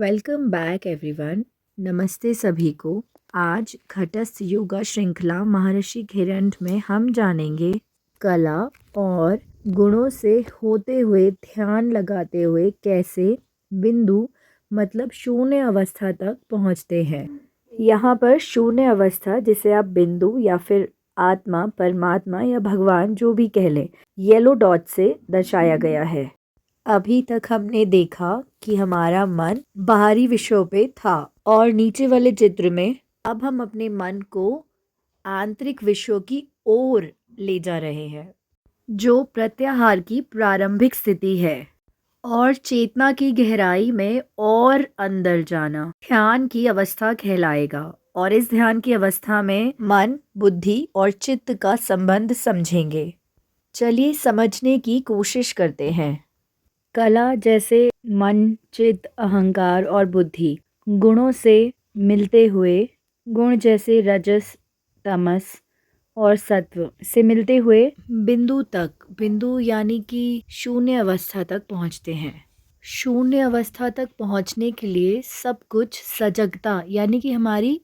Welcome back everyone. नमस्ते सभी को। आज घटस्थ योगा श्रृंखला महर्षि घिरंड में हम जानेंगे कला और गुणों से होते हुए ध्यान लगाते हुए कैसे बिंदु मतलब शून्य अवस्था तक पहुंचते हैं। यहाँ पर शून्य अवस्था जिसे आप बिंदु या फिर आत्मा, परमात्मा या भगवान जो भी कह लें, येलो डॉट से दर्शाया गया है। अभी तक हमने देखा कि हमारा मन बाहरी विषयों पे था और नीचे वाले चित्र में अब हम अपने मन को आंतरिक विषयों की ओर ले जा रहे हैं, जो प्रत्याहार की प्रारंभिक स्थिति है और चेतना की गहराई में और अंदर जाना ध्यान की अवस्था कहलाएगा। और इस ध्यान की अवस्था में मन, बुद्धि और चित्त का संबंध समझेंगे। चलिए समझने की कोशिश करते हैं। कला जैसे मन, चित्त, अहंकार और बुद्धि गुणों से मिलते हुए, गुण जैसे रजस, तमस और सत्व से मिलते हुए बिंदु यानी कि शून्य अवस्था तक पहुंचते हैं। शून्य अवस्था तक पहुंचने के लिए सब कुछ सजगता यानी कि हमारी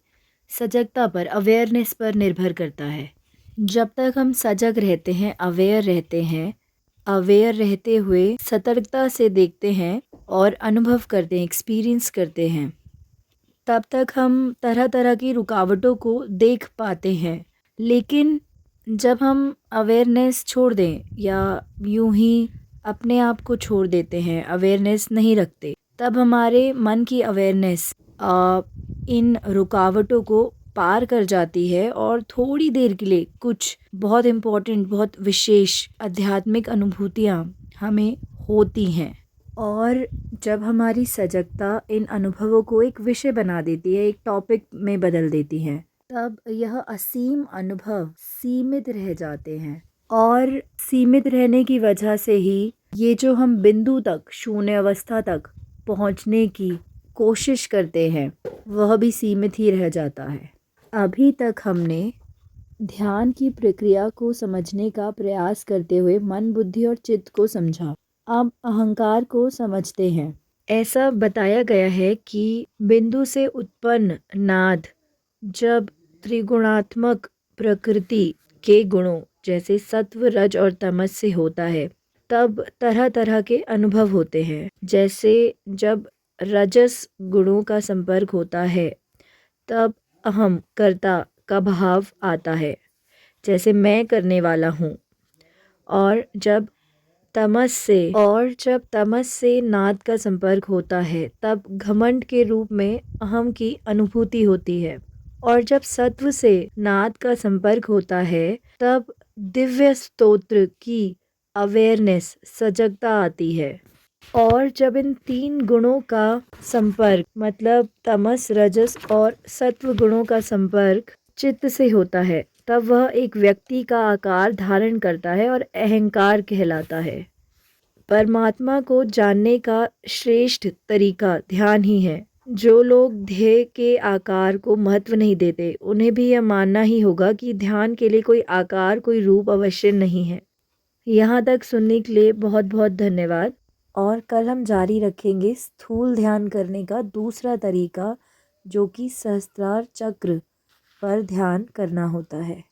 सजगता पर, अवेयरनेस पर निर्भर करता है। जब तक हम सजग रहते हैं, अवेयर रहते हैं, अवेयर रहते हुए सतर्कता से देखते हैं और अनुभव करते हैं, एक्सपीरियंस करते हैं, तब तक हम तरह तरह की रुकावटों को देख पाते हैं। लेकिन जब हम अवेयरनेस छोड़ दें या यूं ही अपने आप को छोड़ देते हैं, अवेयरनेस नहीं रखते, तब हमारे मन की अवेयरनेस इन रुकावटों को पार कर जाती है और थोड़ी देर के लिए कुछ बहुत इम्पोर्टेंट, बहुत विशेष आध्यात्मिक अनुभूतियाँ हमें होती हैं। और जब हमारी सजगता इन अनुभवों को एक विषय बना देती है, एक टॉपिक में बदल देती है, तब यह असीम अनुभव सीमित रह जाते हैं। और सीमित रहने की वजह से ही ये जो हम बिंदु तक, शून्य अवस्था तक पहुंचने की कोशिश करते हैं, वह भी सीमित ही रह जाता है। अभी तक हमने ध्यान की प्रक्रिया को समझने का प्रयास करते हुए मन, बुद्धि और चित्त को समझा। अब अहंकार को समझते हैं। ऐसा बताया गया है कि बिंदु से उत्पन्न नाद जब त्रिगुणात्मक प्रकृति के गुणों जैसे सत्व, रज और तमस से होता है, तब तरह तरह के अनुभव होते हैं। जैसे जब रजस गुणों का संपर्क होता है, तब अहम, कर्ता का भाव आता है, जैसे मैं करने वाला हूँ। और जब तमस से नाद का संपर्क होता है, तब घमंड के रूप में अहम की अनुभूति होती है। और जब सत्व से नाद का संपर्क होता है, तब दिव्य स्तोत्र की अवेयरनेस, सजगता आती है। और जब इन तीन गुणों का संपर्क मतलब तमस, रजस और सत्व गुणों का संपर्क चित्त से होता है, तब वह एक व्यक्ति का आकार धारण करता है और अहंकार कहलाता है। परमात्मा को जानने का श्रेष्ठ तरीका ध्यान ही है। जो लोग ध्येय के आकार को महत्व नहीं देते, उन्हें भी यह मानना ही होगा कि ध्यान के लिए कोई आकार, कोई रूप अवश्य नहीं है। यहाँ तक सुनने के लिए बहुत बहुत धन्यवाद। और कल हम जारी रखेंगे स्थूल ध्यान करने का दूसरा तरीका, जो कि सहस्त्रार चक्र पर ध्यान करना होता है।